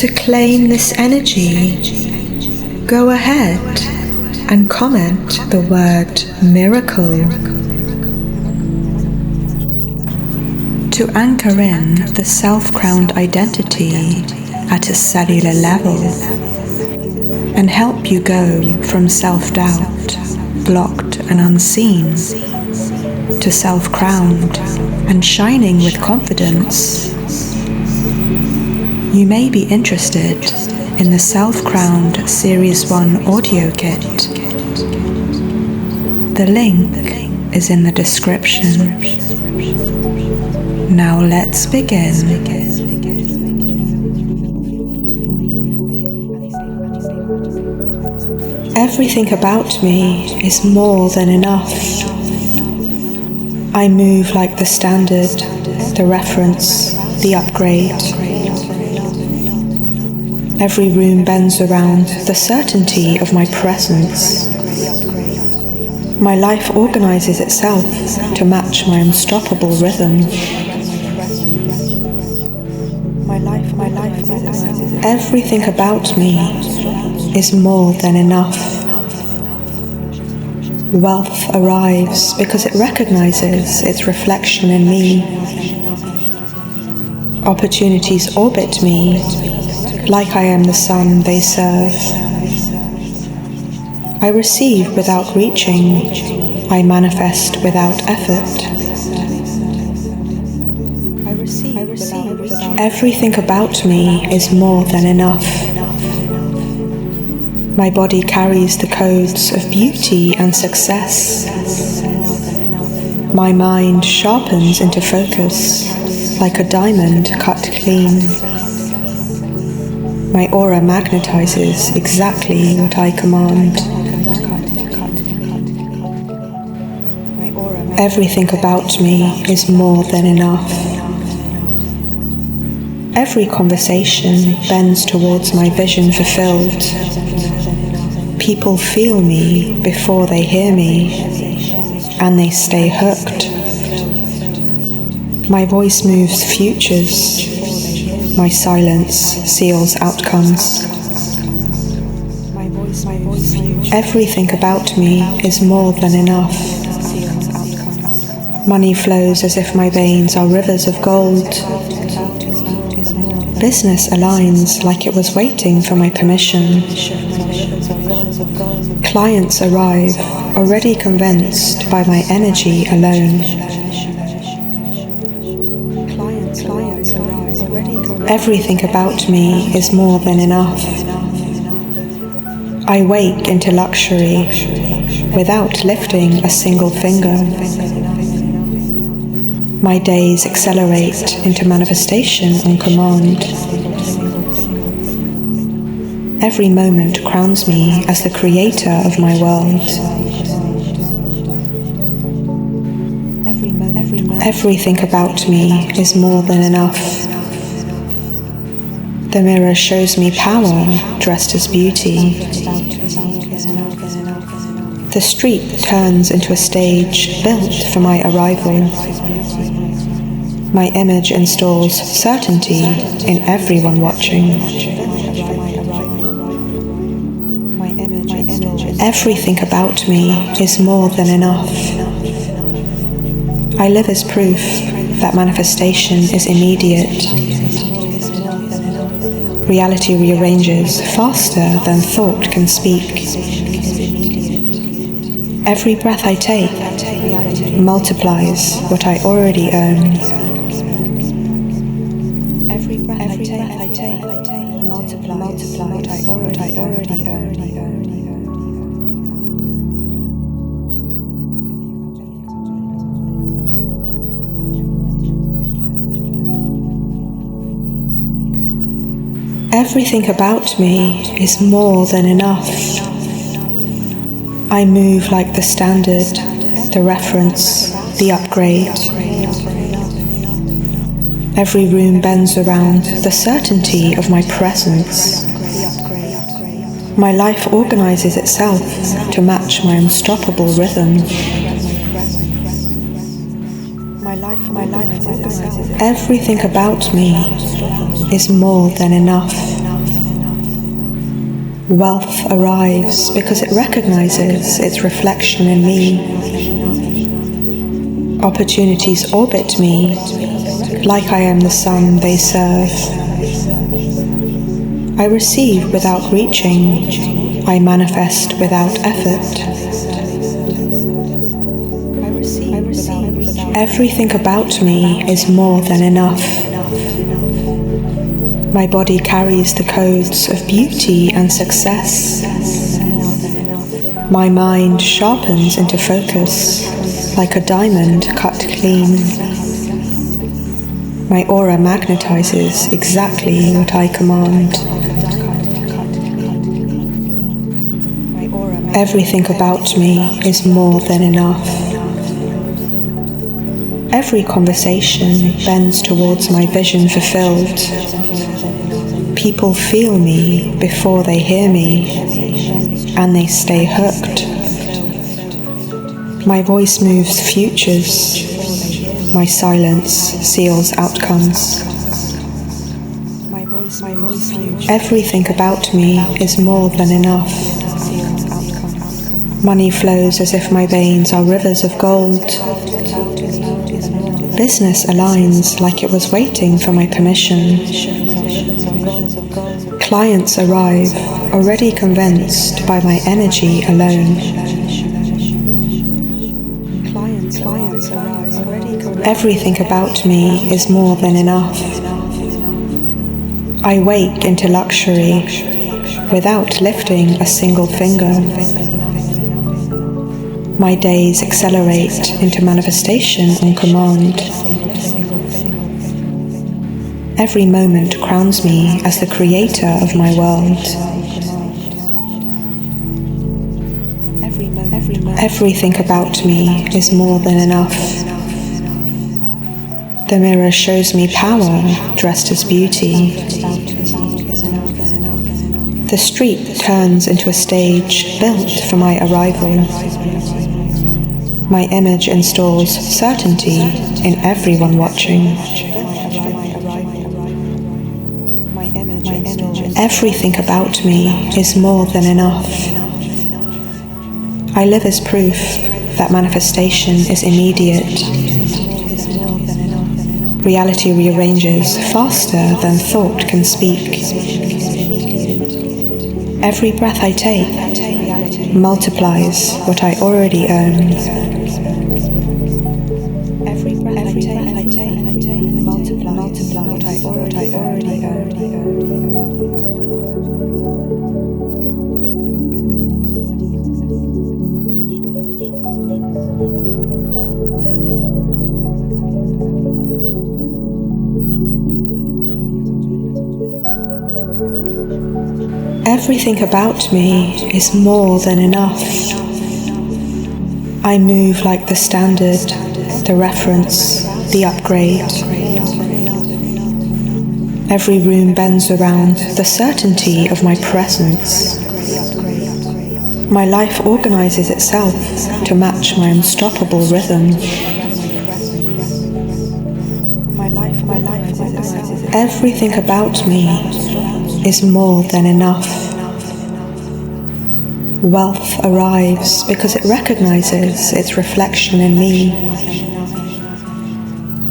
To claim this energy, go ahead and comment the word miracle. To anchor in the self-crowned identity at a cellular level and help you go from self-doubt, blocked and unseen, to self-crowned and shining with confidence. You may be interested in the Self-Crowned Series 1 audio kit. The link is in the description. Now let's begin. Everything about me is more than enough. I move like the standard, the reference, the upgrade. Every room bends around the certainty of my presence. My life organizes itself to match my unstoppable rhythm. Everything about me is more than enough. Wealth arrives because it recognizes its reflection in me. Opportunities orbit me like I am the sun they serve. I receive without reaching. I manifest without effort. Everything about me is more than enough. My body carries the codes of beauty and success. My mind sharpens into focus like a diamond cut clean. My aura magnetizes exactly what I command. Everything about me is more than enough. Every conversation bends towards my vision fulfilled. People feel me before they hear me, and they stay hooked. My voice moves futures. My silence seals outcomes. Everything about me is more than enough. Money flows as if my veins are rivers of gold. Business aligns like it was waiting for my permission. Clients arrive already convinced by my energy alone. Everything about me is more than enough. I wake into luxury without lifting a single finger. My days accelerate into manifestation on command. Every moment crowns me as the creator of my world. Everything about me is more than enough. The mirror shows me power dressed as beauty. The street turns into a stage built for my arrival. My image installs certainty in everyone watching. Everything about me is more than enough. I live as proof that manifestation is immediate. Reality rearranges faster than thought can speak. Every breath I take multiplies what I already own. Every breath I take multiplies what I already own. Everything about me is more than enough. I move like the standard, the reference, the upgrade. Every room bends around the certainty of my presence. My life organizes itself to match my unstoppable rhythm. Everything about me is more than enough. Wealth arrives because it recognizes its reflection in me. Opportunities orbit me like I am the sun they serve. I receive without reaching. I manifest without effort. Everything about me is more than enough. My body carries the codes of beauty and success. My mind sharpens into focus like a diamond cut clean. My aura magnetizes exactly what I command. Everything about me is more than enough. Every conversation bends towards my vision fulfilled. People feel me before they hear me, and they stay hooked. My voice moves futures. My silence seals outcomes. Everything about me is more than enough. Money flows as if my veins are rivers of gold. Business aligns like it was waiting for my permission. Clients arrive already convinced by my energy alone. Everything about me is more than enough. I wake into luxury without lifting a single finger. My days accelerate into manifestation on command. Every moment crowns me as the creator of my world. Everything about me is more than enough. The mirror shows me power dressed as beauty. The street turns into a stage built for my arrival. My image installs certainty in everyone watching. Everything about me is more than enough. I live as proof that manifestation is immediate. Reality rearranges faster than thought can speak. Every breath I take multiplies what I already own. Every breath I take multiplies what I already own. Everything about me is more than enough. I move like the standard, the reference, the upgrade. Every room bends around the certainty of my presence. My life organizes itself to match my unstoppable rhythm. Everything about me is more than enough. Wealth arrives because it recognizes its reflection in me.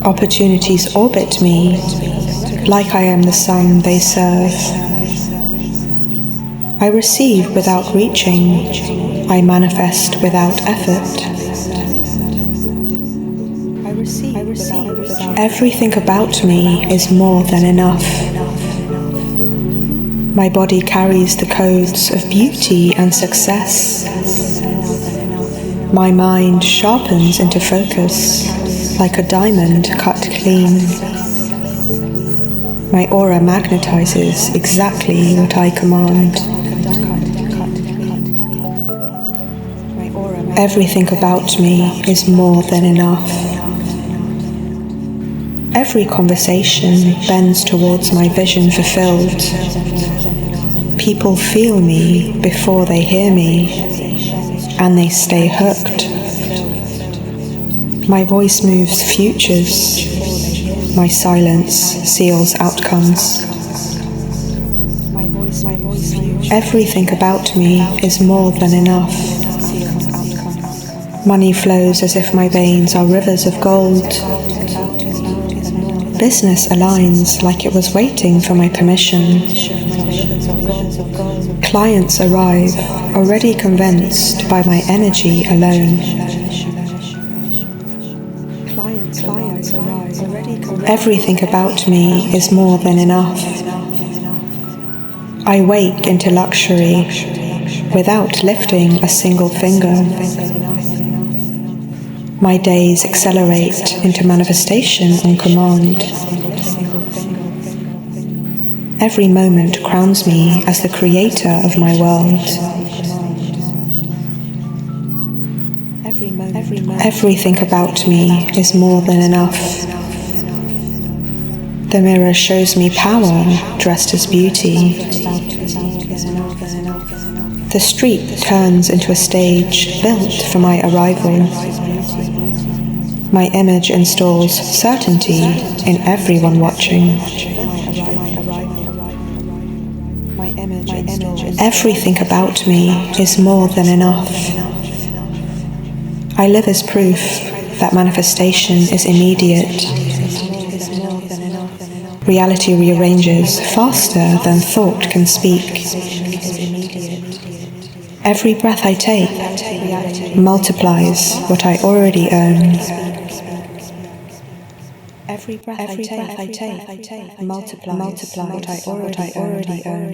Opportunities orbit me like I am the sun they serve. I receive without reaching. I manifest without effort. Everything about me is more than enough. My body carries the codes of beauty and success. My mind sharpens into focus like a diamond cut clean. My aura magnetizes exactly what I command. Everything about me is more than enough. Every conversation bends towards my vision fulfilled. People feel me before they hear me, and they stay hooked. My voice moves futures. My silence seals outcomes. Everything about me is more than enough. Money flows as if my veins are rivers of gold. Business aligns like it was waiting for my permission. Clients arrive already convinced by my energy alone. Everything about me is more than enough. I wake into luxury without lifting a single finger. My days accelerate into manifestation on command. Every moment crowns me as the creator of my world. Everything about me is more than enough. The mirror shows me power dressed as beauty. The street turns into a stage built for my arrival. My image installs certainty in everyone watching. Everything about me is more than enough. I live as proof that manifestation is immediate. Reality rearranges faster than thought can speak. Every breath I take multiplies what I already own. Every breath I take multiplies what I already own.